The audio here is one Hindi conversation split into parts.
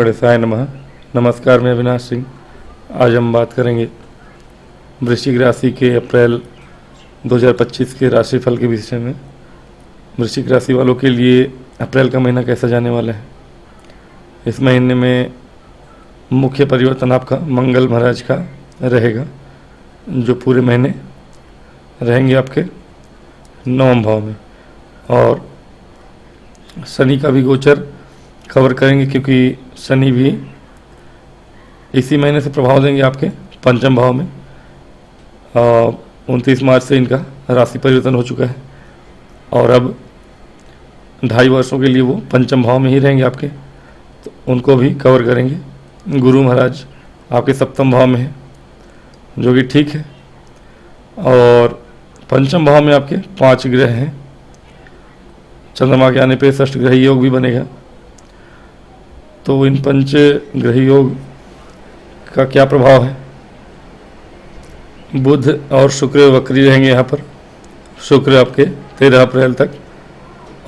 गणेशाय नमः। नमस्कार, मैं अविनाश सिंह। आज हम बात करेंगे वृश्चिक राशि के अप्रैल 2025 के राशिफल के विषय में। वृश्चिक राशि वालों के लिए अप्रैल का महीना कैसा जाने वाला है। इस महीने में मुख्य परिवर्तन आपका मंगल महाराज का रहेगा, जो पूरे महीने रहेंगे आपके 9वें भाव में, और शनि का भी गोचर कवर करेंगे, क्योंकि शनि भी इसी महीने से प्रभाव देंगे आपके 5वें भाव में। 29 मार्च से इनका राशि परिवर्तन हो चुका है और अब 2.5 वर्षों के लिए वो 5वें भाव में ही रहेंगे आपके, तो उनको भी कवर करेंगे। गुरु महाराज आपके 7वें भाव में है, जो कि ठीक है, और 5वें भाव में आपके 5 ग्रह हैं। चंद्रमा के आने पे षष्ठ ग्रह योग भी बनेगा। तो इन 5 ग्रह योग का क्या प्रभाव है। बुध और शुक्र वक्री रहेंगे यहाँ पर। शुक्र आपके 13 अप्रैल तक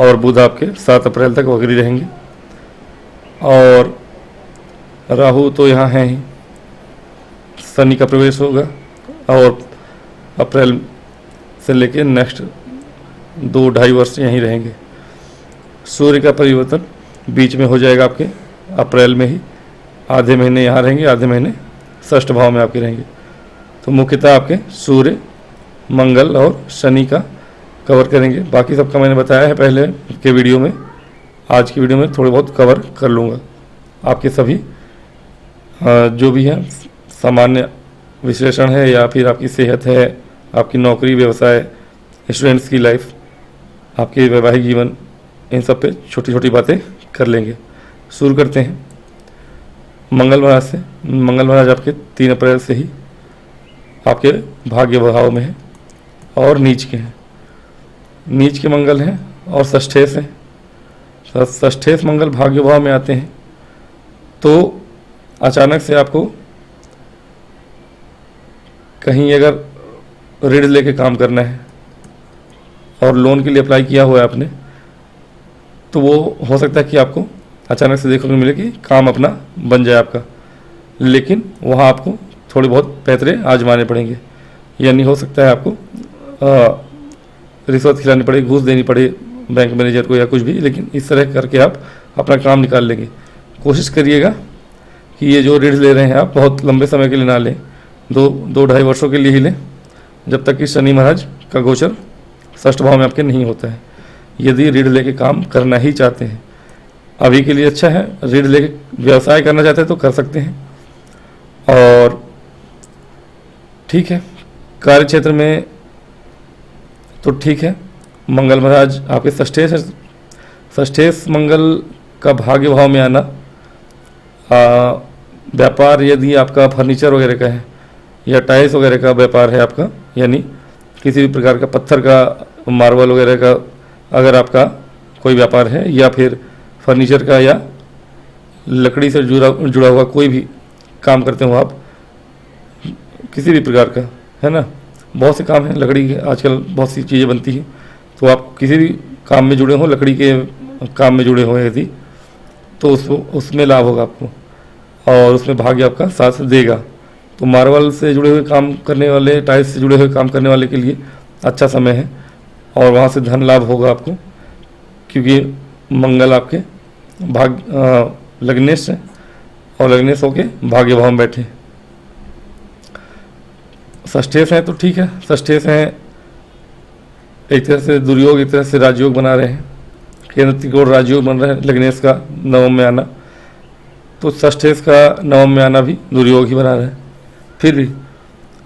और बुध आपके 7 अप्रैल तक वक्री रहेंगे, और राहु तो यहाँ है ही। शनि का प्रवेश होगा और अप्रैल से लेके नेक्स्ट 2-2.5 वर्ष यहीं रहेंगे। सूर्य का परिवर्तन बीच में हो जाएगा आपके अप्रैल में ही। आधे महीने यहाँ रहेंगे, आधे महीने षष्ठ भाव में आपके रहेंगे। तो मुख्यतः आपके सूर्य, मंगल और शनि का कवर करेंगे। बाकी सबका मैंने बताया है पहले के वीडियो में। आज की वीडियो में थोड़े बहुत कवर कर लूँगा। आपके सभी जो भी है सामान्य विश्लेषण है, या फिर आपकी सेहत है, आपकी नौकरी, व्यवसाय, स्टूडेंट्स की लाइफ, आपके वैवाहिक जीवन, इन सब पे छोटी छोटी बातें कर लेंगे। शुरू करते हैं मंगल महाराज से। मंगल महाराज आपके 3 अप्रैल से ही आपके भाग्य भाव में है और नीच के हैं। नीच के मंगल हैं और षष्ठेश हैं। षष्ठेश मंगल भाग्य भाव में आते हैं, तो अचानक से आपको कहीं अगर ऋण लेके काम करना है और लोन के लिए अप्लाई किया हुआ है आपने, तो वो हो सकता है कि आपको अचानक से देखने को मिले कि काम अपना बन जाए आपका, लेकिन वहाँ आपको थोड़े बहुत पैतरे आजमाने पड़ेंगे। यानी हो सकता है आपको रिश्वत खिलानी पड़े, घूस देनी पड़े बैंक मैनेजर को या कुछ भी, लेकिन इस तरह करके आप अपना काम निकाल लेंगे। कोशिश करिएगा कि ये जो ऋण ले रहे हैं आप बहुत लंबे समय के लिए ना लें, 2-2.5 वर्षों के लिए ही लें, जब तक कि शनि महाराज का गोचर षष्ठ भाव में आपके नहीं होता है। यदि ऋण लेके काम करना ही चाहते हैं, अभी के लिए अच्छा है। ऋण लेके व्यवसाय करना चाहते हैं तो कर सकते हैं, और ठीक है। कार्य क्षेत्र में तो ठीक है। मंगल महाराज आपके षष्ठेश है। षष्ठेश मंगल का भाग्य भाव में आना, व्यापार यदि आपका फर्नीचर वगैरह का है या टाइल्स वगैरह का व्यापार है आपका, यानी किसी भी प्रकार का पत्थर का, मार्बल वगैरह का अगर आपका कोई व्यापार है, या फिर फर्नीचर का या लकड़ी से जुड़ा हुआ कोई भी काम करते हो आप, किसी भी प्रकार का, है ना। बहुत से काम हैं लकड़ी के, आजकल बहुत सी चीज़ें बनती हैं। तो आप किसी भी काम में जुड़े हो, लकड़ी के काम में जुड़े हो यदि, तो उसमें लाभ होगा आपको, और उसमें भाग्य आपका साथ देगा। तो मार्बल से जुड़े हुए काम करने वाले, टाइल्स से जुड़े हुए काम करने वाले के लिए अच्छा समय है, और वहाँ से धन लाभ होगा आपको, क्योंकि मंगल आपके लग्नेश है, और लग्नेश होके भाग्य भाव में बैठे। षष्ठेश हैं तो ठीक है। षष्ठेश हैं एक तरह से दुर्योग, एक तरह से राजयोग बना रहे हैं। केंद्र त्रिकोण राजयोग बन रहा है लग्नेश का 9वें में आना, तो षष्ठेश का 9वें में आना भी दुर्योग ही बना रहा है। फिर भी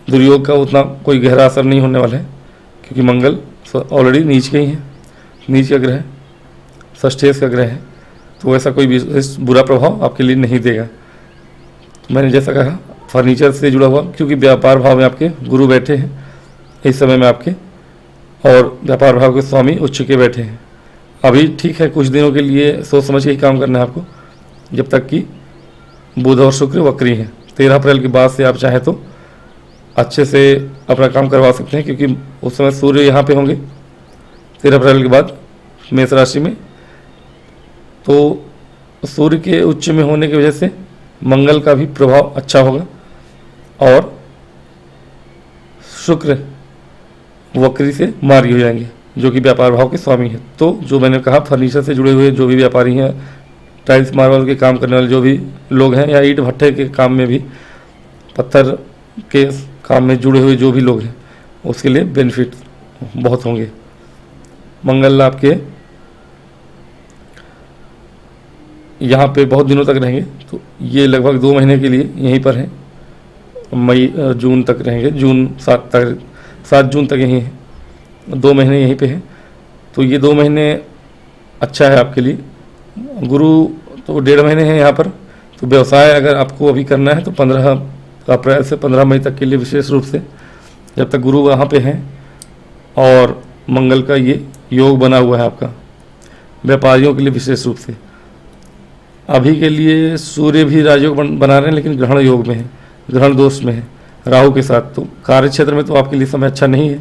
दुर्योग का उतना कोई गहरा असर नहीं होने वाला है, क्योंकि मंगल ऑलरेडी नीच के ही हैं। नीच का ग्रह षष्ठेश का ग्रह है, तो ऐसा कोई विशेष बुरा प्रभाव आपके लिए नहीं देगा। तो मैंने जैसा कहा, फर्नीचर से जुड़ा हुआ, क्योंकि व्यापार भाव में आपके गुरु बैठे हैं इस समय में आपके, और व्यापार भाव के स्वामी उच्च के बैठे हैं। अभी ठीक है, कुछ दिनों के लिए सोच समझ के ही काम करना है आपको, जब तक कि बुध और शुक्र वक्री हैं। 13 अप्रैल के बाद से आप चाहें तो अच्छे से अपना काम करवा सकते हैं, क्योंकि उस समय सूर्य यहाँ पे होंगे 13 अप्रैल के बाद मेष राशि में। तो सूर्य के उच्च में होने की वजह से मंगल का भी प्रभाव अच्छा होगा और शुक्र वक्री से मार्गी हो जाएंगे, जो कि व्यापार भाव के स्वामी हैं। तो जो मैंने कहा, फर्नीचर से जुड़े हुए जो भी व्यापारी हैं, टाइल्स मार्बल के काम करने वाले जो भी लोग हैं, या ईंट भट्ठे के काम में भी, पत्थर के काम में जुड़े हुए जो भी लोग हैं, उसके लिए बेनिफिट बहुत होंगे। मंगल आपके यहाँ पे बहुत दिनों तक रहेंगे, तो ये लगभग 2 महीने के लिए यहीं पर हैं। मई जून तक रहेंगे, जून 7 जून तक यहीं हैं, 2 महीने यहीं पे हैं। तो ये 2 महीने अच्छा है आपके लिए। गुरु तो 1.5 महीने हैं यहाँ पर। तो व्यवसाय अगर आपको अभी करना है तो 15 अप्रैल से 15 मई तक के लिए विशेष रूप से, जब तक गुरु वहाँ पे हैं और मंगल का ये योग बना हुआ है आपका, व्यापारियों के लिए विशेष रूप से। अभी के लिए सूर्य भी राजयोग बना रहे हैं, लेकिन ग्रहण योग में है, ग्रहण दोष में है राहु के साथ। तो कार्य क्षेत्र में तो आपके लिए समय अच्छा नहीं है।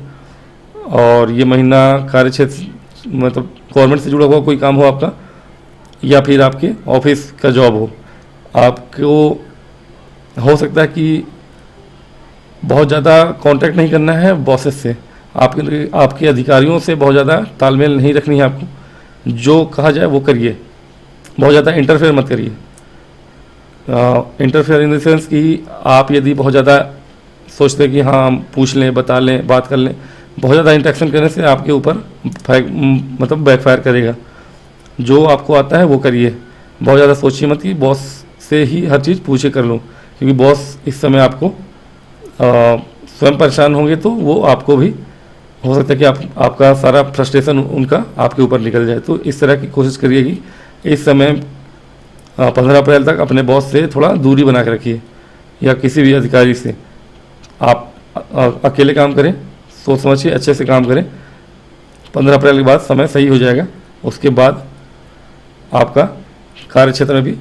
और ये महीना कार्य क्षेत्र मतलब गवर्नमेंट से जुड़ा हुआ कोई काम हो आपका, या फिर आपके ऑफिस का जॉब हो, आपको हो सकता है कि बहुत ज़्यादा कांटेक्ट नहीं करना है बॉसेस से, आपके अधिकारियों से बहुत ज़्यादा तालमेल नहीं रखनी है आपको। जो कहा जाए वो करिए, बहुत ज़्यादा इंटरफेयर मत करिए। इंटरफेयर इन द सेंस कि आप यदि बहुत ज़्यादा सोचते हैं कि हाँ हम पूछ लें, बता लें, बात कर लें, बहुत ज़्यादा इंटरेक्शन करने से आपके ऊपर मतलब बैकफायर करेगा। जो आपको आता है वो करिए, बहुत ज़्यादा सोचिए मत कि बॉस से ही हर चीज़ पूछे कर लूँ, क्योंकि बॉस इस समय आपको स्वयं परेशान होंगे, तो वो आपको भी हो सकता है कि आपका सारा फ्रस्ट्रेशन उनका आपके ऊपर निकल जाए। तो इस तरह की कोशिश करिए कि इस समय 15 अप्रैल तक अपने बॉस से थोड़ा दूरी बना के रखिए, या किसी भी अधिकारी से। आप अकेले काम करें, सोच समझिए अच्छे से काम करें। 15 अप्रैल के बाद समय सही हो जाएगा। उसके बाद आपका कार्य क्षेत्र में भी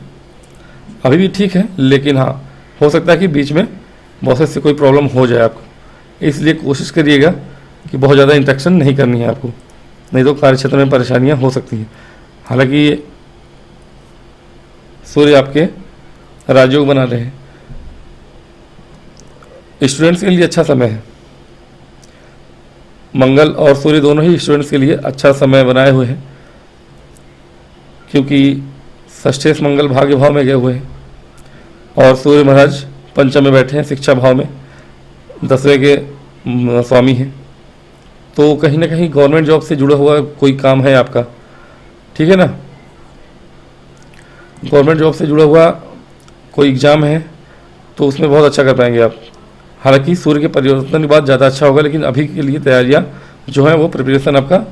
अभी भी ठीक है, लेकिन हाँ हो सकता है कि बीच में बॉसेस से कोई प्रॉब्लम हो जाए आपको। इसलिए कोशिश करिएगा कि बहुत ज़्यादा इंटरेक्शन नहीं करनी है आपको, नहीं तो कार्य क्षेत्र में परेशानियाँ हो सकती हैं। हालांकि सूर्य आपके राजयोग बना रहे हैं, स्टूडेंट्स के लिए अच्छा समय है। मंगल और सूर्य दोनों ही स्टूडेंट्स के लिए अच्छा समय बनाए हुए हैं, क्योंकि षष्ठेश मंगल भाग्य भाव में गए हुए हैं और सूर्य महाराज पंचम में बैठे हैं, शिक्षा भाव में 10वें के स्वामी हैं। तो कहीं ना कहीं गवर्नमेंट जॉब से जुड़ा हुआ कोई काम है आपका, ठीक है ना। गवर्नमेंट जॉब से जुड़ा हुआ कोई एग्ज़ाम है तो उसमें बहुत अच्छा कर पाएंगे आप। हालांकि सूर्य के परिवर्तन के बाद ज़्यादा अच्छा होगा, लेकिन अभी के लिए तैयारियां जो हैं वो प्रिपरेशन आपका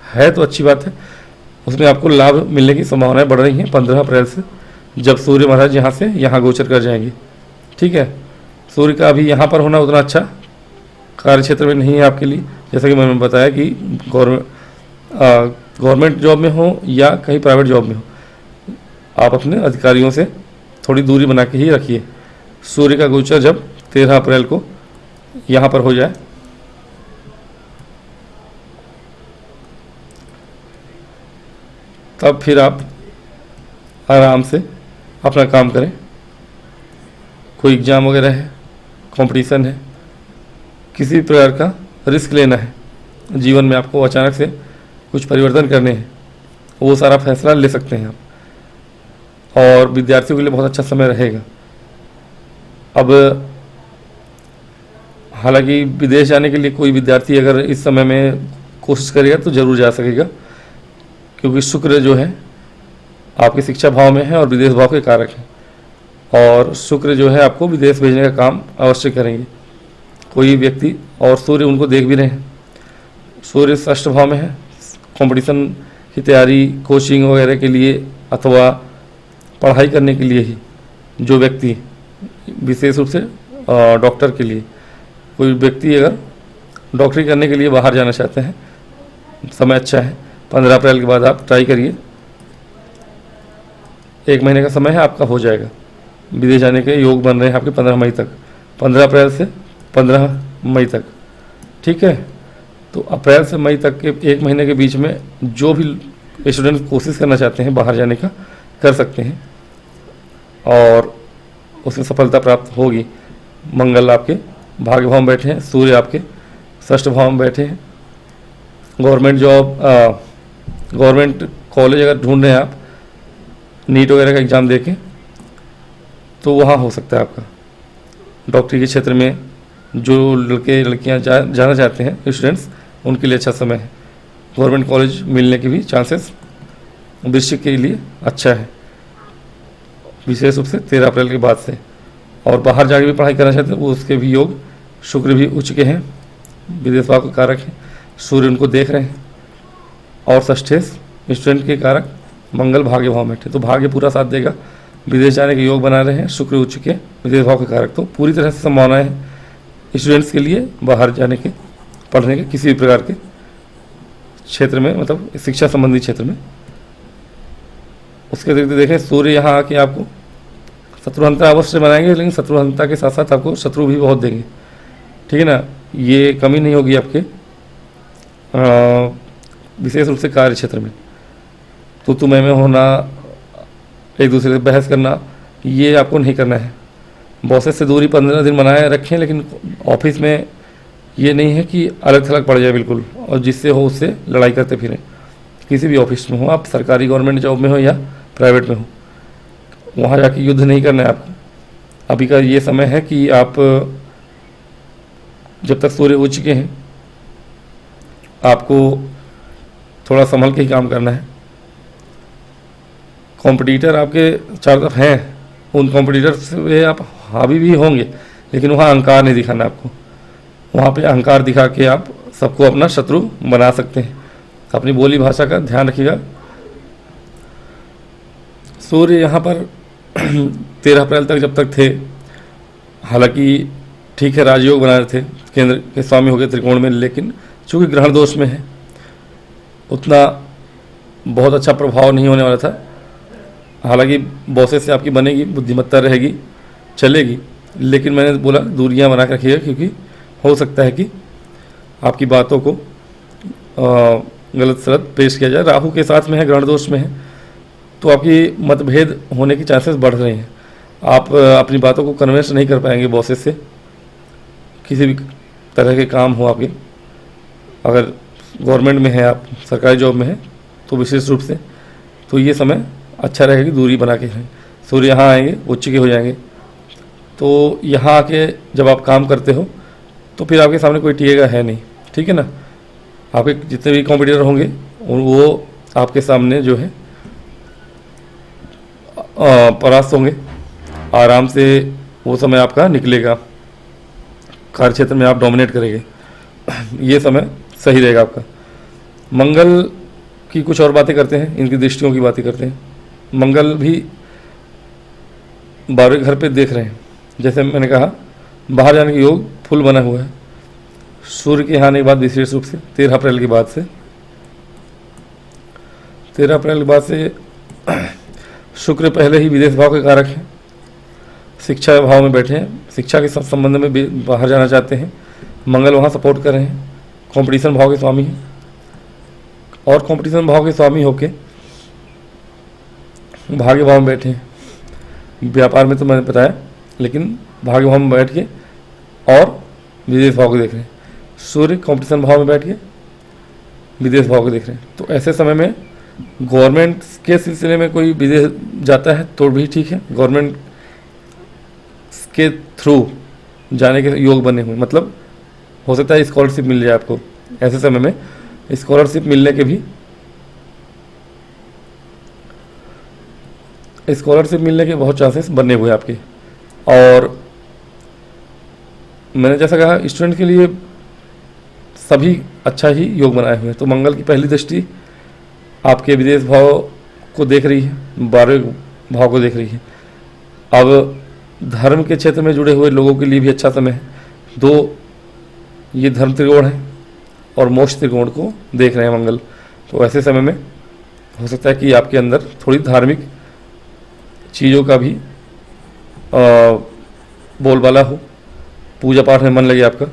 है तो अच्छी बात है, उसमें आपको लाभ मिलने की संभावनाएं बढ़ रही हैं 15 अप्रैल से, जब सूर्य महाराज यहाँ से यहाँ गोचर कर जाएंगे। ठीक है, सूर्य का अभी यहाँ पर होना उतना अच्छा कार्य क्षेत्र में नहीं है आपके लिए। जैसा कि मैंने बताया कि गवर्नमेंट जॉब में हो या कहीं प्राइवेट जॉब में हो, आप अपने अधिकारियों से थोड़ी दूरी बना के ही रखिए। सूर्य का गोचर जब 13 अप्रैल को यहाँ पर हो जाए, तब फिर आप आराम से अपना काम करें। कोई एग्ज़ाम वगैरह है, कंपटीशन है, किसी भी प्रकार का रिस्क लेना है, जीवन में आपको अचानक से कुछ परिवर्तन करने हैं, वो सारा फैसला ले सकते हैं आप। और विद्यार्थियों के लिए बहुत अच्छा समय रहेगा। अब हालांकि विदेश जाने के लिए कोई विद्यार्थी अगर इस समय में कोशिश करेगा तो ज़रूर जा सकेगा, क्योंकि शुक्र जो है आपके शिक्षा भाव में है और विदेश भाव के कारक हैं, और शुक्र जो है आपको विदेश भेजने का काम अवश्य करेंगे कोई व्यक्ति, और सूर्य उनको देख भी रहे हैं। सूर्य षष्ठ भाव में है, कंपटीशन की तैयारी, कोचिंग वगैरह के लिए अथवा पढ़ाई करने के लिए ही जो व्यक्ति, विशेष रूप से डॉक्टर के लिए, कोई व्यक्ति अगर डॉक्टरी करने के लिए बाहर जाना चाहते हैं, समय अच्छा है। 15 अप्रैल के बाद आप ट्राई करिए, 1 महीने का समय है, आपका हो जाएगा। विदेश जाने के योग बन रहे हैं आपके 15 मई तक, 15 अप्रैल से 15 मई तक। ठीक है, तो अप्रैल से मई तक के 1 महीने के बीच में जो भी स्टूडेंट कोशिश करना चाहते हैं बाहर जाने का, कर सकते हैं और उसमें सफलता प्राप्त होगी। मंगल आपके भाग्य भाव में बैठे हैं, सूर्य आपके षष्ठ भाव में बैठे हैं। गवर्नमेंट जॉब, गवर्नमेंट कॉलेज अगर ढूंढ रहे हैं आप, नीट वगैरह का एग्ज़ाम देके, तो वहाँ हो सकता है आपका। डॉक्टरी के क्षेत्र में जो लड़के लड़कियाँ जाना चाहते हैं स्टूडेंट्स, उनके लिए अच्छा समय है। गवर्नमेंट कॉलेज मिलने के भी चांसेस वृश्चिक के लिए अच्छा है, विशेष रूप से 13 अप्रैल के बाद से। और बाहर जाके भी पढ़ाई करना चाहते हैं, वो उसके भी योग, शुक्र भी उच्च के हैं, विदेश भाव के कारक हैं, सूर्य उनको देख रहे हैं। और षष्ठेश स्टूडेंट के कारक मंगल भाग्य भाव में थे, तो भाग्य पूरा साथ देगा। विदेश जाने के योग बना रहे हैं, शुक्र उच्च के, विदेश भाव के कारक, तो पूरी तरह से संभावनाएं हैं स्टूडेंट्स के लिए बाहर जाने के, पढ़ने के, किसी भी प्रकार के क्षेत्र में, मतलब शिक्षा संबंधी क्षेत्र में। उसके अतिरिक्त देखें, सूर्य यहाँ आके आपको शत्रुहंता अवश्य बनाएंगे, लेकिन शत्रुहंता के साथ साथ आपको शत्रु भी बहुत देंगे, ठीक है ना। ये कमी नहीं होगी आपके विशेष रूप से कार्य क्षेत्र में। तो मैं होना, एक दूसरे से बहस करना, ये आपको नहीं करना है। बॉसेस से दूरी 15 दिन बनाए रखें, लेकिन ऑफिस में ये नहीं है कि अलग थलग पड़ जाए बिल्कुल, और जिससे हो उससे लड़ाई करते फिरें। किसी भी ऑफिस में हो आप, सरकारी गवर्नमेंट जॉब में हो या प्राइवेट में हो, वहाँ जाके युद्ध नहीं करना है आपको। अभी का ये समय है कि आप जब तक सूर्य उच्च के हैं, आपको थोड़ा संभल के ही काम करना है। कॉम्पिटिटर आपके चारों तरफ हैं, उन कॉम्पिटिटर से आप हावी भी होंगे, लेकिन वहाँ अहंकार नहीं दिखाना आपको। वहाँ पे अहंकार दिखा के आप सबको अपना शत्रु बना सकते हैं। अपनी बोली भाषा का ध्यान रखिएगा। सूर्य यहाँ पर 13 अप्रैल तक जब तक थे, हालांकि ठीक है राजयोग बना रहे थे, केंद्र के स्वामी हो गए त्रिकोण में, लेकिन चूँकि ग्रहण दोष में है, उतना बहुत अच्छा प्रभाव नहीं होने वाला था। हालांकि बॉसेस से आपकी बनेगी, बुद्धिमत्ता रहेगी, चलेगी, लेकिन मैंने बोला दूरियां बना कर रखिएगा, क्योंकि हो सकता है कि आपकी बातों को गलत सलत पेश किया जाए। राहु के साथ में है, ग्रहण दोष में है, तो आपकी मतभेद होने की चांसेस बढ़ रहे हैं। आप अपनी बातों को कन्विंस नहीं कर पाएंगे बॉसेस से, किसी भी तरह के काम हो आपके। अगर गवर्नमेंट में है आप, सरकारी जॉब में है, तो विशेष रूप से तो ये समय अच्छा रहेगा कि दूरी बना के रहें। सूर्य यहाँ आएंगे, उच्च के हो जाएंगे, तो यहाँ आके जब आप काम करते हो तो फिर आपके सामने कोई टिकेगा है नहीं, ठीक है ना। आपके जितने भी कॉम्पिटिटर होंगे वो आपके सामने जो है परास्त होंगे। आराम से वो समय आपका निकलेगा, कार्य क्षेत्र में आप डोमिनेट करेंगे, ये समय सही रहेगा आपका। मंगल की कुछ और बातें करते हैं, इनकी दृष्टियों की बातें करते हैं। मंगल भी 12वें घर पे देख रहे हैं, जैसे मैंने कहा बाहर जाने के योग फुल बना हुआ है। सूर्य के यहाँ आने के बाद विशेष रूप से 13 अप्रैल के बाद से 13 अप्रैल के बाद से शुक्र पहले ही विदेश भाव के कारक हैं, शिक्षा भाव में बैठे हैं, शिक्षा के संबंध में बाहर जाना चाहते हैं। मंगल वहाँ सपोर्ट कर रहे हैं, कंपटीशन भाव के स्वामी हैं, और कंपटीशन भाव के स्वामी होके भाग्य भाव में बैठे हैं। व्यापार में तो मैंने बताया, लेकिन भाग्य भाव में बैठ के और विदेश भाव को देख रहे हैं। सूर्य कंपटीशन भाव में बैठ के विदेश भाव को देख रहे हैं। तो ऐसे समय में गवर्नमेंट के सिलसिले में कोई विदेश जाता है तो भी ठीक है, गवर्नमेंट के थ्रू जाने के योग बने हुए, मतलब हो सकता है स्कॉलरशिप मिल जाए आपको। ऐसे समय में स्कॉलरशिप मिलने के बहुत चांसेस बने हुए आपके। और मैंने जैसा कहा स्टूडेंट के लिए सभी अच्छा ही योग बनाए हुए हैं। तो मंगल की पहली दृष्टि आपके विदेश भाव को देख रही है, 12वें भाव को देख रही है। अब धर्म के क्षेत्र में जुड़े हुए लोगों के लिए भी अच्छा समय है। दो ये धर्म त्रिकोण है और मोक्ष त्रिकोण को देख रहे हैं मंगल। तो ऐसे समय में हो सकता है कि आपके अंदर थोड़ी धार्मिक चीज़ों का भी बोलबाला हो, पूजा पाठ में मन लगे आपका।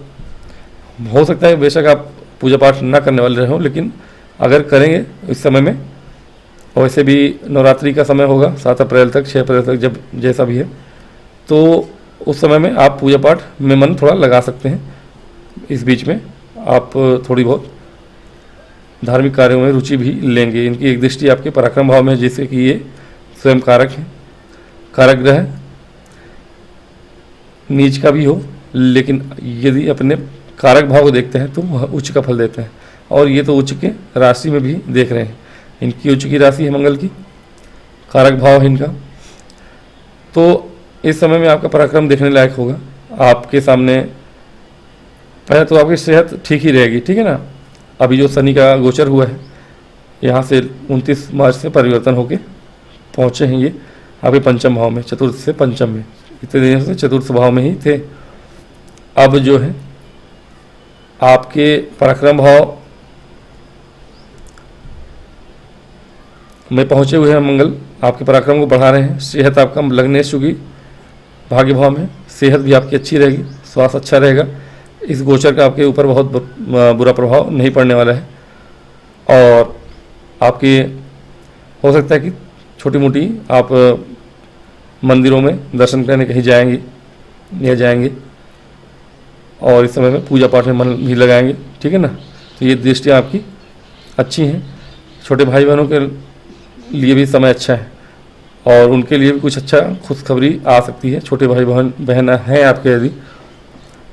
हो सकता है बेशक आप पूजा पाठ ना करने वाले रहो, लेकिन अगर करेंगे इस समय में और वैसे भी नवरात्रि का समय होगा 7 अप्रैल तक 6 अप्रैल तक, जब जैसा भी है, तो उस समय में आप पूजा पाठ में मन थोड़ा लगा सकते हैं। इस बीच में आप थोड़ी बहुत धार्मिक कार्यों में रुचि भी लेंगे। इनकी एक दृष्टि आपके पराक्रम भाव में है, जैसे कि ये स्वयं कारक है, कारक ग्रह नीच का भी हो, लेकिन यदि अपने कारक भाव को देखते हैं तो वह उच्च का फल देते हैं। और ये तो उच्च के राशि में भी देख रहे हैं, इनकी उच्च की राशि है मंगल की, कारक भाव है इनका। तो इस समय में आपका पराक्रम देखने लायक होगा। आपके सामने पहले तो आपकी सेहत ठीक ही रहेगी, ठीक है ना। अभी जो शनि का गोचर हुआ है, यहाँ से 29 मार्च से परिवर्तन होके पहुँचे हैं ये आपके पंचम भाव में, चतुर्थ से पंचम में। इतने दिनों से चतुर्थ भाव में ही थे। अब जो है आपके पराक्रम भाव में पहुँचे हुए हैं मंगल, आपके पराक्रम को बढ़ा रहे हैं। सेहत आपका लग्नेश चुकी भाग्य भाव में, सेहत भी आपकी अच्छी रहेगी, स्वास्थ्य अच्छा रहेगा। इस गोचर का आपके ऊपर बहुत बुरा प्रभाव नहीं पड़ने वाला है। और आपके हो सकता है कि छोटी मोटी आप मंदिरों में दर्शन करने कहीं जाएंगे या जाएंगे, और इस समय में पूजा पाठ में मन भी लगाएंगे, ठीक है ना। तो ये दृष्टियाँ आपकी अच्छी हैं। छोटे भाई बहनों के लिए भी समय अच्छा है, और उनके लिए भी कुछ अच्छा खुशखबरी आ सकती है। छोटे भाई बहन हैं आपके, यदि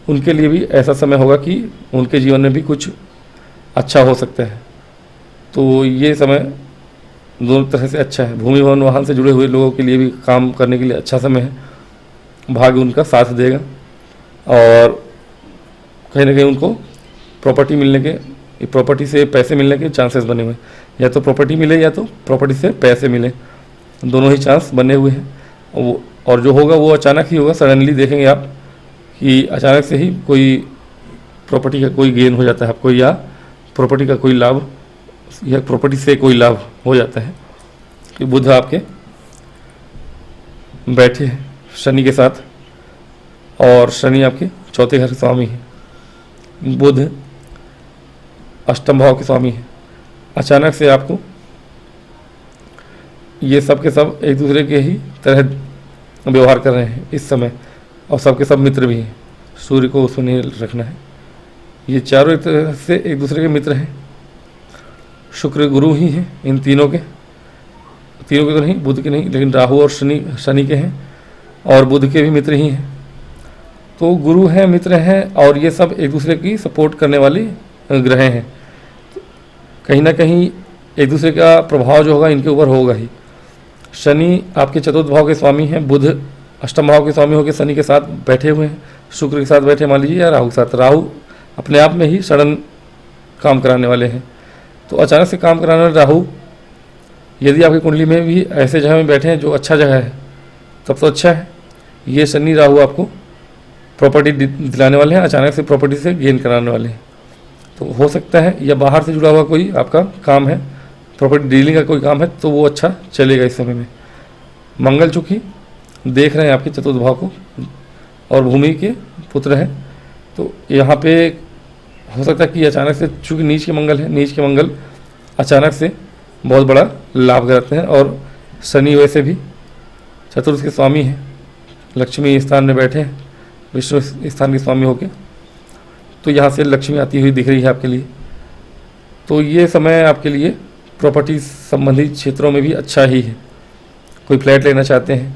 उनके लिए भी ऐसा समय होगा कि उनके जीवन में भी कुछ अच्छा हो सकता है। तो ये समय दोनों तरह से अच्छा है। भूमि भवन वाहन से जुड़े हुए लोगों के लिए भी काम करने के लिए अच्छा समय है, भाग्य उनका साथ देगा। और कहीं ना कहीं उनको प्रॉपर्टी मिलने के, प्रॉपर्टी से पैसे मिलने के चांसेस बने हुए हैं। या तो प्रॉपर्टी मिले या तो प्रॉपर्टी से पैसे मिले, दोनों ही चांस बने हुए हैं। और जो होगा वो अचानक ही होगा, सडनली देखेंगे आप कि अचानक से ही कोई प्रॉपर्टी का कोई गेन हो जाता है आपको, या प्रॉपर्टी का कोई लाभ, या प्रॉपर्टी से कोई लाभ हो जाता है। कि बुध आपके बैठे हैं शनि के साथ, और शनि आपके चौथे घर के स्वामी है, बुध अष्टम भाव के स्वामी है। अचानक से आपको ये सब के सब एक दूसरे के ही तरह व्यवहार कर रहे हैं इस समय, और सबके सब मित्र भी हैं। सूर्य को उसमें नहीं रखना है, ये चारों एक तरह से एक दूसरे के मित्र हैं। शुक्र गुरु ही हैं इन तीनों के तो नहीं, बुध के नहीं, लेकिन राहु और शनि के हैं, और बुध के भी मित्र ही हैं। तो गुरु हैं, मित्र हैं, और ये सब एक दूसरे की सपोर्ट करने वाले ग्रह हैं। कहीं ना कहीं एक दूसरे का प्रभाव जो होगा इनके ऊपर होगा ही। शनि आपके चतुर्थ भाव के स्वामी हैं, बुध अष्टम भाव के स्वामी होकर शनि के साथ बैठे हुए हैं, शुक्र के साथ बैठे मान लीजिए, या राहु के साथ। राहु अपने आप में ही सडन काम कराने वाले हैं। तो अचानक से काम कराने वाले राहु यदि आपकी कुंडली में भी ऐसे जगह में बैठे हैं जो अच्छा जगह है, तब तो अच्छा है। ये शनि राहु आपको प्रॉपर्टी दिलाने वाले हैं, अचानक से प्रॉपर्टी से गेन कराने वाले हैं। तो हो सकता है या बाहर से जुड़ा हुआ कोई आपका काम है, प्रॉपर्टी डीलिंग का कोई काम है, तो वो अच्छा चलेगा इस समय में। मंगल चूँकि देख रहे हैं आपके चतुर्थ भाव को, और भूमि के पुत्र हैं, तो यहाँ पे हो सकता है कि अचानक से, चूँकि नीच के मंगल है, नीच के मंगल अचानक से बहुत बड़ा लाभ करते हैं। और शनि वैसे भी चतुर्थ के स्वामी हैं, लक्ष्मी स्थान में बैठे हैं, विष्णु स्थान के स्वामी होके, तो यहाँ से लक्ष्मी आती हुई दिख रही है आपके लिए। तो ये समय आपके लिए प्रॉपर्टी संबंधी क्षेत्रों में भी अच्छा ही है। कोई फ्लैट लेना चाहते हैं,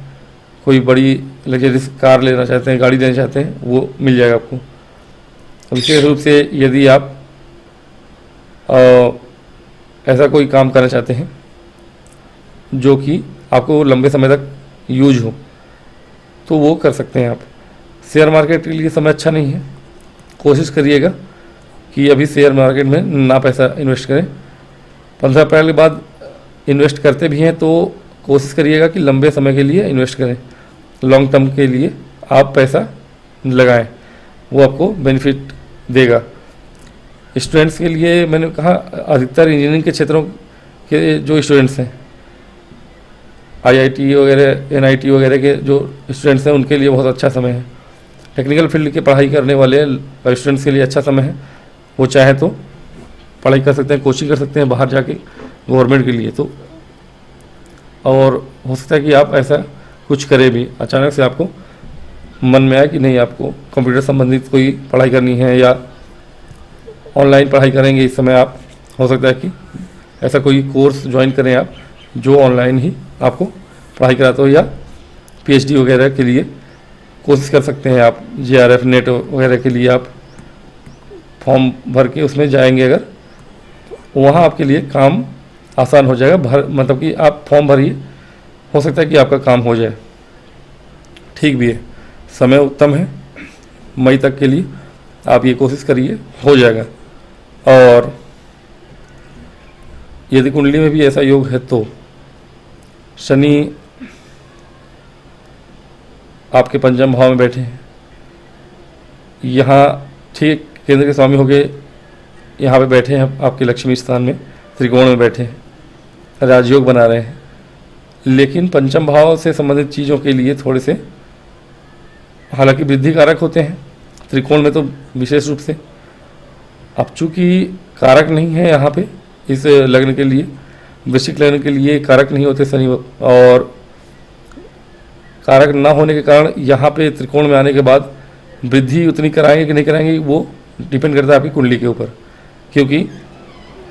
कोई बड़ी लग्जरियस कार लेना चाहते हैं, गाड़ी लेना चाहते हैं, वो मिल जाएगा आपको। विशेष रूप से यदि आप ऐसा कोई काम करना चाहते हैं जो कि आपको लंबे समय तक यूज हो, तो वो कर सकते हैं आप। शेयर मार्केट के लिए समय अच्छा नहीं है, कोशिश करिएगा कि अभी शेयर मार्केट में ना पैसा इन्वेस्ट करें। 15 अप्रैल के बाद इन्वेस्ट करते भी हैं तो कोशिश करिएगा कि लंबे समय के लिए इन्वेस्ट करें, लॉन्ग टर्म के लिए आप पैसा लगाएं, वो आपको बेनिफिट देगा। स्टूडेंट्स के लिए मैंने कहा, अधिकतर इंजीनियरिंग के क्षेत्रों के जो स्टूडेंट्स हैं, IIT वगैरह, NIT वगैरह के जो स्टूडेंट्स हैं, उनके लिए बहुत अच्छा समय है। टेक्निकल फील्ड की पढ़ाई करने वाले स्टूडेंट्स के लिए अच्छा समय है, वो चाहे तो पढ़ाई कर सकते हैं, कोचिंग कर सकते हैं बाहर जाके गवर्नमेंट के लिए। तो और हो सकता है कि आप ऐसा कुछ करें भी, अचानक से आपको मन में आए कि नहीं आपको कंप्यूटर संबंधित कोई पढ़ाई करनी है या ऑनलाइन पढ़ाई करेंगे इस समय आप, हो सकता है कि ऐसा कोई कोर्स ज्वाइन करें आप जो ऑनलाइन ही आपको पढ़ाई कराता हो, या पीएचडी वगैरह के लिए कोशिश कर सकते हैं आप। जेआरएफ नेट वगैरह के लिए आप फॉर्म भर के उसमें जाएंगे अगर, वहाँ आपके लिए काम आसान हो जाएगा। मतलब कि आप फॉर्म भरिए, हो सकता है कि आपका काम हो जाए। ठीक भी है, समय उत्तम है, मई तक के लिए आप ये कोशिश करिए, हो जाएगा। और यदि कुंडली में भी ऐसा योग है तो शनि आपके पंचम भाव में बैठे हैं, यहाँ ठीक केंद्र के स्वामी होके यहाँ पे बैठे हैं, आपके लक्ष्मी स्थान में त्रिकोण में बैठे हैं, राजयोग बना रहे हैं। लेकिन पंचम भाव से संबंधित चीज़ों के लिए थोड़े से हालांकि वृद्धि कारक होते हैं, त्रिकोण में तो विशेष रूप से। अब चूँकि कारक नहीं है यहाँ पे इस लग्न के लिए, वृश्चिक लग्न के लिए कारक नहीं होते शनि, और कारक ना होने के कारण यहाँ पे त्रिकोण में आने के बाद वृद्धि उतनी कराएंगे कि नहीं कराएंगे वो डिपेंड करता है आपकी कुंडली के ऊपर। क्योंकि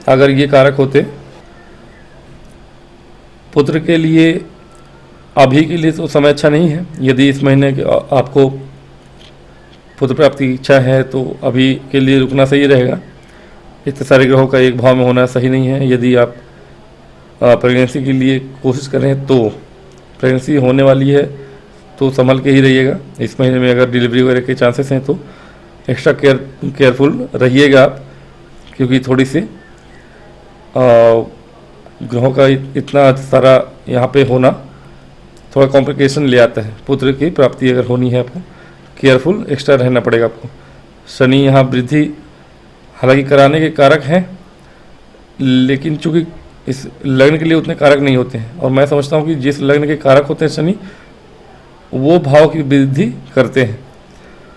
अगर ये कारक होते पुत्र के लिए, अभी के लिए तो समय अच्छा नहीं है। यदि इस महीने आपको पुत्र प्राप्ति की इच्छा है तो अभी के लिए रुकना सही रहेगा। इतने सारे ग्रहों का एक भाव में होना सही नहीं है। यदि आप प्रेगनेंसी के लिए कोशिश करें तो प्रेगनेंसी होने वाली है तो संभल के ही रहिएगा। इस महीने में अगर डिलीवरी वगैरह के चांसेस हैं तो एक्स्ट्रा केयरफुल रहिएगा आप, क्योंकि थोड़ी सी ग्रहों का इतना सारा यहाँ पे होना थोड़ा कॉम्प्लिकेशन ले आता है। पुत्र की प्राप्ति अगर होनी है आपको, केयरफुल एक्स्ट्रा रहना पड़ेगा आपको। शनि यहाँ वृद्धि हालांकि कराने के कारक हैं, लेकिन चूँकि इस लग्न के लिए उतने कारक नहीं होते हैं, और मैं समझता हूँ कि जिस लग्न के कारक होते हैं शनि, वो भाव की वृद्धि करते हैं।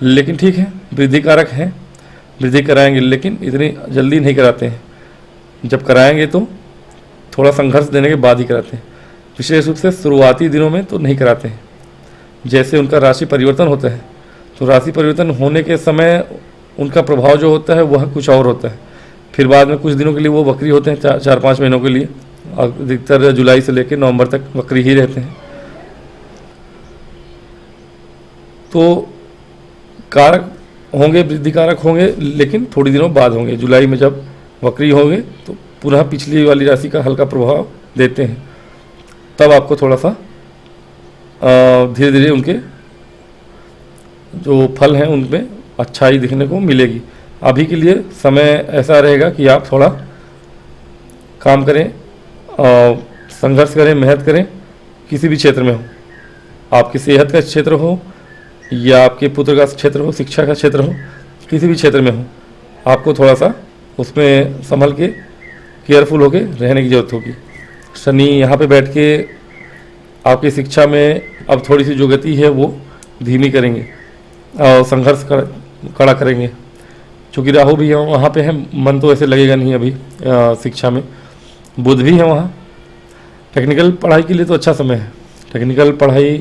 लेकिन ठीक है, वृद्धि कारक हैं, वृद्धि कराएंगे, लेकिन इतनी जल्दी नहीं कराते हैं। जब कराएंगे तो थोड़ा संघर्ष देने के बाद ही कराते हैं। विशेष रूप से शुरुआती दिनों में तो नहीं कराते हैं। जैसे उनका राशि परिवर्तन होता है तो राशि परिवर्तन होने के समय उनका प्रभाव जो होता है वह कुछ और होता है। फिर बाद में कुछ दिनों के लिए वो वक्री होते हैं, 4-5 महीनों के लिए, अधिकतर जुलाई से लेकर नवंबर तक वक्री ही रहते हैं। तो कारक होंगे, वृद्धि कारक होंगे, लेकिन थोड़ी दिनों बाद होंगे। जुलाई में जब वक्री होंगे तो पुनः पिछली वाली राशि का हल्का प्रभाव देते हैं, तब आपको थोड़ा सा धीरे धीरे उनके जो फल हैं उनमें अच्छाई दिखने को मिलेगी। अभी के लिए समय ऐसा रहेगा कि आप थोड़ा काम करें, संघर्ष करें, मेहनत करें, किसी भी क्षेत्र में हो, आपकी सेहत का क्षेत्र हो या आपके पुत्र का क्षेत्र हो, शिक्षा का क्षेत्र हो, किसी भी क्षेत्र में हो, आपको थोड़ा सा उसमें संभल के केयरफुल होके रहने की ज़रूरत होगी। शनि यहाँ पे बैठ के आपकी शिक्षा में अब थोड़ी सी जो गति है वो धीमी करेंगे और संघर्ष कड़ा करेंगे। चूँकि राहु भी वहाँ पे है, मन तो ऐसे लगेगा नहीं अभी शिक्षा में। बुध भी है वहाँ। टेक्निकल पढ़ाई के लिए तो अच्छा समय है, टेक्निकल पढ़ाई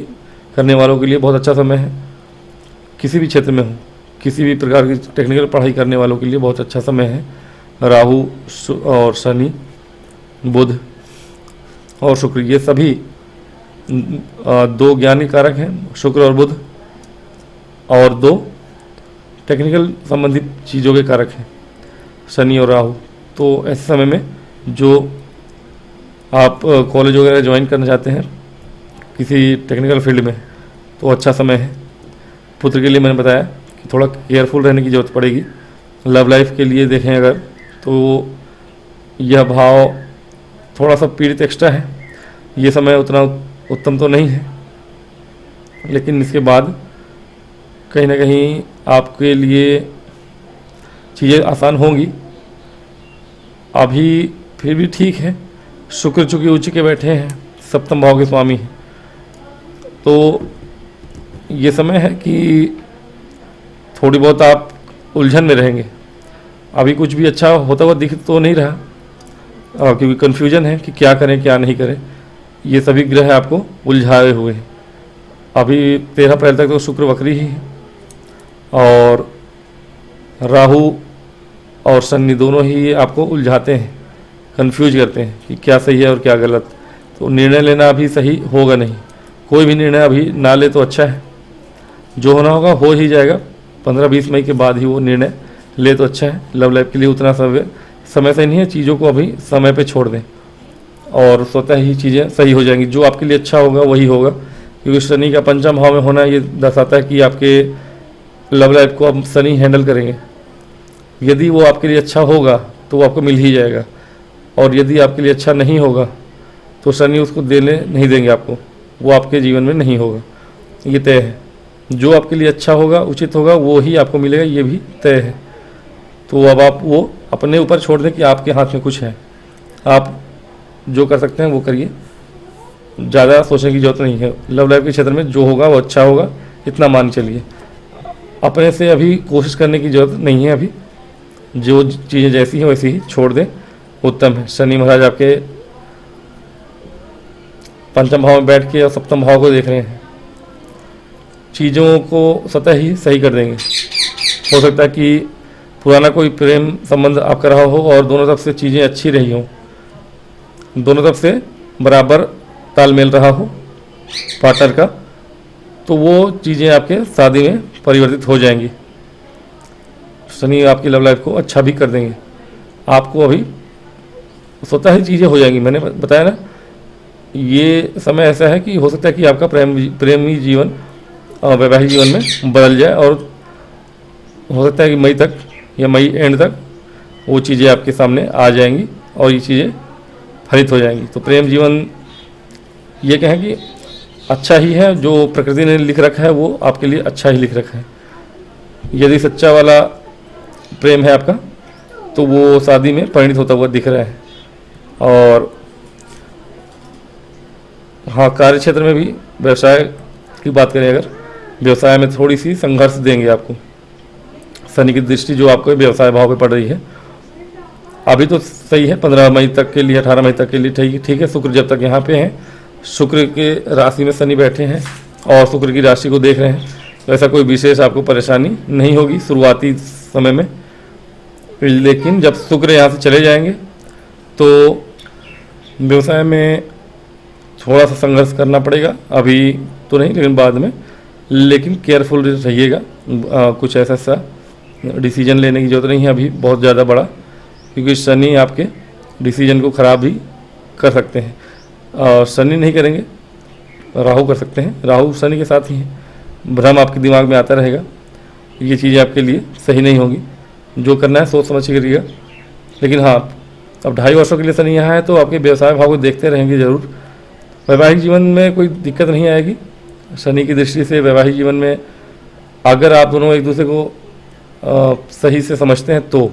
करने वालों के लिए बहुत अच्छा समय है। किसी भी क्षेत्र में हो, किसी भी प्रकार की टेक्निकल पढ़ाई करने वालों के लिए बहुत अच्छा समय है। राहु और शनि, बुध और शुक्र, ये सभी 2 ज्ञानी कारक हैं, शुक्र और बुध, और 2 टेक्निकल संबंधित चीज़ों के कारक हैं, शनि और राहु। तो ऐसे समय में जो आप कॉलेज वगैरह ज्वाइन करना चाहते हैं किसी टेक्निकल फील्ड में, तो अच्छा समय है। पुत्र के लिए मैंने बताया कि थोड़ा केयरफुल रहने की ज़रूरत पड़ेगी। लव लाइफ के लिए देखें अगर, तो यह भाव थोड़ा सा पीड़ित एक्स्ट्रा है। ये समय उतना उत्तम तो नहीं है, लेकिन इसके बाद कहीं ना कहीं आपके लिए चीज़ें आसान होंगी। अभी फिर भी ठीक है। शुक्र चूँकि उच्च के बैठे हैं, सप्तम भाव के स्वामी हैं, तो ये समय है कि थोड़ी बहुत आप उलझन में रहेंगे। अभी कुछ भी अच्छा होता हुआ दिख तो नहीं रहा, क्योंकि कन्फ्यूजन है कि क्या करें क्या नहीं करें। ये सभी ग्रह आपको उलझाए हुए हैं। अभी 13 अप्रैल तक तो शुक्र वक्री ही है, और राहु और शनि दोनों ही आपको उलझाते हैं, कंफ्यूज करते हैं कि क्या सही है और क्या गलत। तो निर्णय लेना अभी सही होगा नहीं, कोई भी निर्णय अभी ना ले तो अच्छा है। जो होना होगा हो ही जाएगा, 15-20 मई के बाद ही वो निर्णय ले तो अच्छा है। लव लाइफ के लिए उतना समय से नहीं है, चीज़ों को अभी समय पे छोड़ दें और स्वतः ही चीज़ें सही हो जाएंगी। जो आपके लिए अच्छा होगा वही होगा, क्योंकि शनि का पंचम भाव में होना ये दर्शाता है कि आपके लव लाइफ को अब शनि हैंडल करेंगे। यदि वो आपके लिए अच्छा होगा तो वो आपको मिल ही जाएगा, और यदि आपके लिए अच्छा नहीं होगा तो शनि उसको देने नहीं देंगे आपको, वो आपके जीवन में नहीं होगा, ये तय है। जो आपके लिए अच्छा होगा, उचित होगा, वो ही आपको मिलेगा, ये भी तय है। तो अब आप वो अपने ऊपर छोड़ दें कि आपके हाथ में कुछ है, आप जो कर सकते हैं वो करिए, ज़्यादा सोचने की ज़रूरत नहीं है। लव लाइफ के क्षेत्र में जो होगा वो अच्छा होगा, इतना मान चलिए। अपने से अभी कोशिश करने की ज़रूरत नहीं है, अभी जो चीज़ें जैसी हैं वैसी ही छोड़ दें, उत्तम है। शनि महाराज आपके पंचम भाव में बैठ के और सप्तम भाव को देख रहे हैं, चीज़ों को स्वतः ही सही कर देंगे। हो सकता है कि पुराना कोई प्रेम संबंध आपका रहा हो और दोनों तरफ से चीज़ें अच्छी रही हों, दोनों तरफ से बराबर तालमेल रहा हो पार्टनर का, तो वो चीज़ें आपके शादी में परिवर्तित हो जाएंगी। शनि आपकी लव लाइफ को अच्छा भी कर देंगे, आपको अभी स्वतः ही चीज़ें हो जाएंगी। मैंने बताया ना, ये समय ऐसा है कि हो सकता है कि आपका प्रेमी जीवन वैवाहिक जीवन में बदल जाए, और हो सकता है कि मई तक या मई एंड तक वो चीज़ें आपके सामने आ जाएंगी और ये चीज़ें फलित हो जाएंगी। तो प्रेम जीवन ये कहें कि अच्छा ही है, जो प्रकृति ने लिख रखा है वो आपके लिए अच्छा ही लिख रखा है। यदि सच्चा वाला प्रेम है आपका तो वो शादी में परिणित होता हुआ दिख रहा है। और हाँ, कार्य क्षेत्र में भी व्यवसाय की बात करें, अगर व्यवसाय में थोड़ी सी संघर्ष देंगे आपको। शनि की दृष्टि जो आपको व्यवसाय भाव पे पड़ रही है, अभी तो सही है 15 मई तक के लिए, 18 मई तक के लिए ठीक है। शुक्र जब तक यहाँ पे हैं, शुक्र के राशि में शनि बैठे हैं और शुक्र की राशि को देख रहे हैं, तो ऐसा कोई विशेष आपको परेशानी नहीं होगी शुरुआती समय में। लेकिन जब शुक्र यहाँ से चले जाएंगे तो व्यवसाय में थोड़ा सा संघर्ष करना पड़ेगा, अभी तो नहीं लेकिन बाद में। लेकिन केयरफुल रहिएगा, कुछ ऐसा डिसीजन लेने की ज़रूरत नहीं है अभी बहुत ज़्यादा बड़ा, क्योंकि शनि आपके डिसीजन को ख़राब भी कर सकते हैं। और शनि नहीं करेंगे, राहु कर सकते हैं, राहु शनि के साथ ही हैं। भ्रम आपके दिमाग में आता रहेगा, ये चीज़ें आपके लिए सही नहीं होगी। जो करना है सोच समझ के करिएगा। लेकिन हाँ, अब 2.5 वर्षों के लिए शनि यहाँ है तो आपके व्यवसाय भाव को देखते रहेंगे ज़रूर। वैवाहिक जीवन में कोई दिक्कत नहीं आएगी शनि की दृष्टि से। वैवाहिक जीवन में अगर आप दोनों एक दूसरे को सही से समझते हैं, तो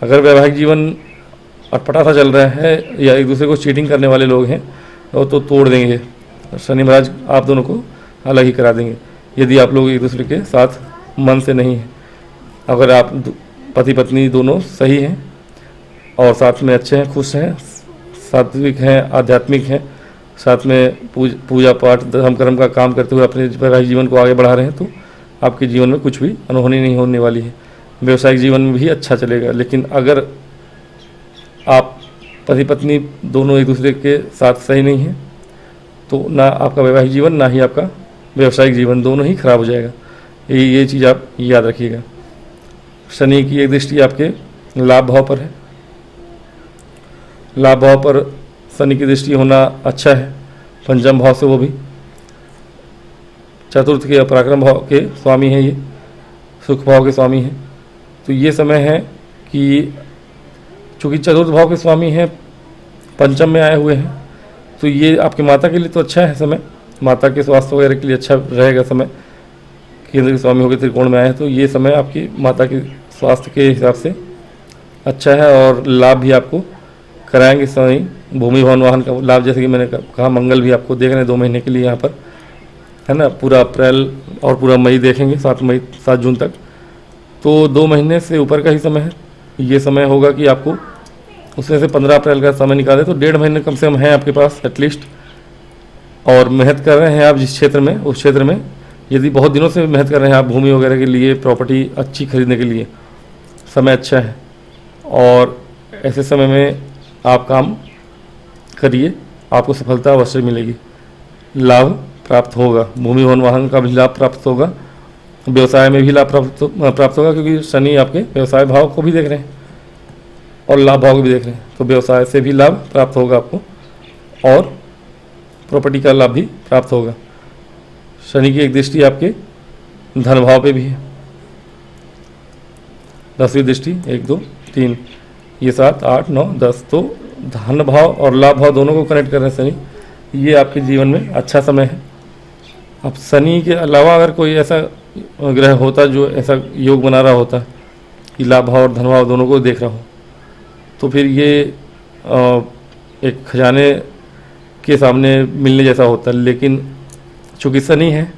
अगर वैवाहिक जीवन अटपटा सा चल रहा है या एक दूसरे को चीटिंग करने वाले लोग हैं तो तोड़ देंगे शनि महाराज, आप दोनों को अलग ही करा देंगे यदि आप लोग एक दूसरे के साथ मन से नहीं हैं। अगर आप पति पत्नी दोनों सही हैं और साथ में अच्छे हैं, खुश हैं, सात्विक हैं, आध्यात्मिक हैं, साथ में पूजा पाठ धर्म कर्म का काम करते हुए अपने वैवाहिक जीवन को आगे बढ़ा रहे हैं, तो आपके जीवन में कुछ भी अनहोनी नहीं होने वाली है। व्यवसायिक जीवन में भी अच्छा चलेगा। लेकिन अगर आप पति पत्नी दोनों एक दूसरे के साथ सही नहीं हैं तो ना आपका वैवाहिक जीवन ना ही आपका व्यवसायिक जीवन, दोनों ही खराब हो जाएगा। ये चीज़ आप याद रखिएगा। शनि की एक दृष्टि आपके लाभ भाव पर है, लाभ भाव पर शनि की दृष्टि होना अच्छा है, पंचम भाव से, वो भी चतुर्थ के पराक्रम भाव के स्वामी हैं, ये सुख भाव के स्वामी हैं। तो ये समय है कि चूँकि चतुर्थ भाव के स्वामी हैं, पंचम में आए हुए हैं, तो ये आपके माता के लिए तो अच्छा है समय, माता के स्वास्थ्य वगैरह के लिए अच्छा रहेगा समय। केंद्र के स्वामी होकर त्रिकोण में आए हैं तो ये समय आपकी माता के स्वास्थ्य के हिसाब से अच्छा है। और लाभ भी आपको कराएंगे समय, भूमि भवन वाहन का लाभ, जैसे कि मैंने कहा, मंगल भी आपको देख रहे हैं 2 महीने के लिए यहाँ पर, है ना। पूरा अप्रैल और पूरा मई देखेंगे, 7 जून तक, तो 2 महीने से ऊपर का ही समय है। ये समय होगा कि आपको उसमें से 15 अप्रैल का समय निकाले तो 1.5 महीने कम से कम है आपके पास एटलीस्ट, और मेहनत कर रहे हैं आप जिस क्षेत्र में, उस क्षेत्र में यदि बहुत दिनों से मेहनत कर रहे हैं आप भूमि वगैरह के लिए, प्रॉपर्टी अच्छी खरीदने के लिए, समय अच्छा है। और ऐसे समय में आप काम करिए, आपको सफलता अवश्य मिलेगी, लाभ प्राप्त होगा। भूमि वन वाहन का भी लाभ प्राप्त होगा, व्यवसाय में भी लाभ प्राप्त होगा, क्योंकि शनि आपके व्यवसाय भाव को भी देख रहे हैं और लाभ भाव को भी देख रहे हैं, तो व्यवसाय से भी लाभ प्राप्त होगा आपको और प्रॉपर्टी का लाभ भी प्राप्त होगा। शनि की एक दृष्टि आपके धन भाव पे भी है, 10वीं दृष्टि, 1 2 3, ये 7 8 9 10, तो धन भाव और लाभ भाव दोनों को कनेक्ट कर रहे हैं शनि। ये आपके जीवन में अच्छा समय है। अब शनि के अलावा अगर कोई ऐसा ग्रह होता जो ऐसा योग बना रहा होता कि लाभ भाव और धन भाव दोनों को देख रहा हो, तो फिर ये एक खजाने के सामने मिलने जैसा होता है। लेकिन चूँकि शनि है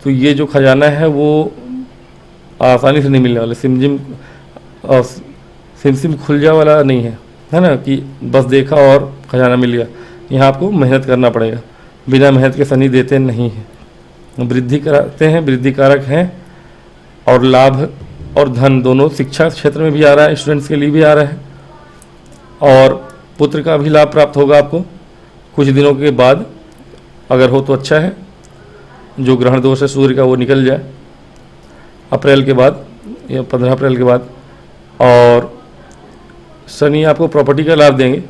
तो ये जो खजाना है वो आसानी से नहीं मिलने वाला, सिम सिम खुल जा वाला नहीं है, है ना, कि बस देखा और खजाना मिल गया। यहाँ आपको मेहनत करना पड़ेगा, बिना मेहनत के शनि देते नहीं हैं। वृद्धि कराते हैं, वृद्धि कारक हैं, और लाभ और धन दोनों शिक्षा क्षेत्र में भी आ रहा है, स्टूडेंट्स के लिए भी आ रहा है, और पुत्र का भी लाभ प्राप्त होगा आपको कुछ दिनों के बाद, अगर हो तो अच्छा है। जो ग्रहण दोष है सूर्य का वो निकल जाए अप्रैल के बाद, या 15 अप्रैल के बाद। और शनि आपको प्रॉपर्टी का लाभ देंगे,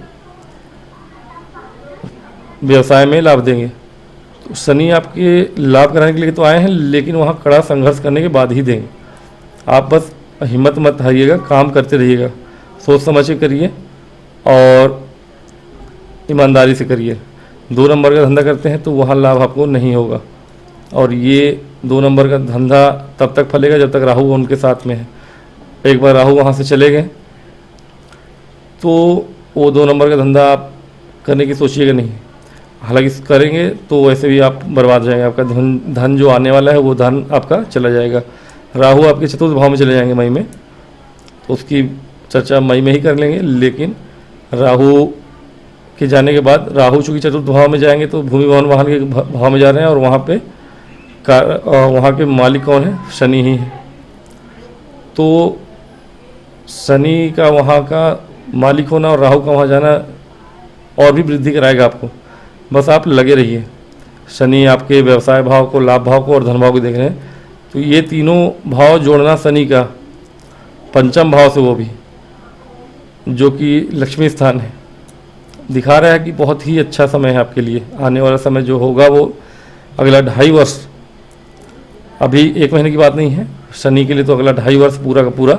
व्यवसाय में लाभ देंगे। तो शनि आपके लाभ कराने के लिए तो आए हैं, लेकिन वहाँ कड़ा संघर्ष करने के बाद ही देंगे। आप बस हिम्मत मत हारिएगा, काम करते रहिएगा, सोच समझ के करिए और ईमानदारी से करिए। 2 नंबर का धंधा करते हैं तो वहाँ लाभ आपको नहीं होगा, और ये 2 नंबर का धंधा तब तक फलेगा जब तक राहु उनके साथ में है। एक बार राहु वहाँ से चले गए तो वो 2 नंबर का धंधा आप करने की सोचिएगा नहीं। हालांकि करेंगे तो वैसे भी आप बर्बाद हो जाएंगे, आपका धन जो आने वाला है वो धन आपका चला जाएगा। राहु आपके चतुर्थ भाव में चले जाएंगे मई में, तो उसकी चर्चा मई में ही कर लेंगे। लेकिन राहु के जाने के बाद, राहु चूँकि चतुर्थ भाव में जाएंगे तो भूमि वन वाहन के भाव में जा रहे हैं, और वहाँ पे वहाँ के मालिक कौन है? शनि ही है। तो शनि का वहाँ का मालिक होना और राहु का वहाँ जाना और भी वृद्धि कराएगा आपको। बस आप लगे रहिए। शनि आपके व्यवसाय भाव को, लाभ भाव को और धन भाव को देख रहे हैं, तो ये तीनों भाव जोड़ना शनि का पंचम भाव से, वो भी जो कि लक्ष्मी स्थान है, दिखा रहा है कि बहुत ही अच्छा समय है आपके लिए। आने वाला समय जो होगा वो अगला 2.5 वर्ष, अभी 1 महीने की बात नहीं है, शनि के लिए तो अगला 2.5 वर्ष पूरा का पूरा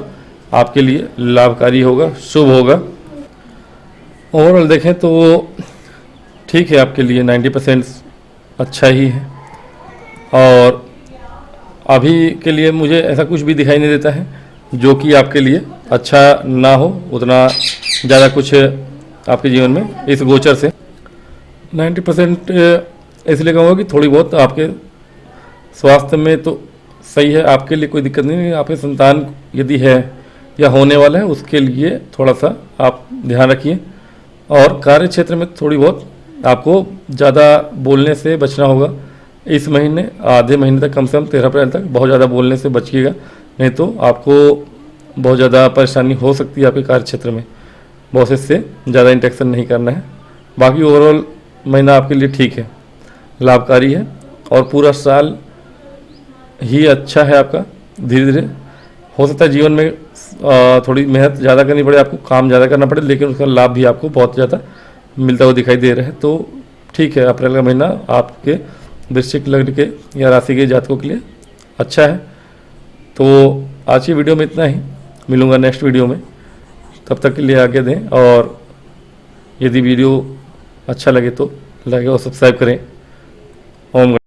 आपके लिए लाभकारी होगा, शुभ होगा। ओवरऑल देखें तो ठीक है, आपके लिए 90% अच्छा ही है। और अभी के लिए मुझे ऐसा कुछ भी दिखाई नहीं देता है जो कि आपके लिए अच्छा ना हो, उतना ज़्यादा कुछ आपके जीवन में इस गोचर से। 90% इसलिए कहूँगा कि थोड़ी बहुत आपके स्वास्थ्य में तो सही है, आपके लिए कोई दिक्कत नहीं है। आपके संतान यदि है या होने वाला है, उसके लिए थोड़ा सा आप ध्यान रखिए। और कार्य क्षेत्र में थोड़ी बहुत आपको ज़्यादा बोलने से बचना होगा इस महीने, आधे महीने तक, कम से कम 13 अप्रैल तक बहुत ज़्यादा बोलने से बचिएगा, नहीं तो आपको बहुत ज़्यादा परेशानी हो सकती है आपके कार्य क्षेत्र में। बॉसेस से ज़्यादा इंटरेक्शन नहीं करना है। बाकी ओवरऑल महीना आपके लिए ठीक है, लाभकारी है, और पूरा साल ही अच्छा है आपका। धीरे धीरे हो सकता है जीवन में थोड़ी मेहनत ज़्यादा करनी पड़े, आपको काम ज़्यादा करना पड़े, लेकिन उसका लाभ भी आपको बहुत ज़्यादा मिलता हुआ दिखाई दे रहा है। तो ठीक है, अप्रैल का महीना आपके वृश्चिक लग्न के या राशि के जातकों के लिए अच्छा है। तो आज की वीडियो में इतना ही, मिलूँगा नेक्स्ट वीडियो में, तब तक के लिए आगे दें। और यदि वीडियो अच्छा लगे तो लाइक और सब्सक्राइब करें। ओम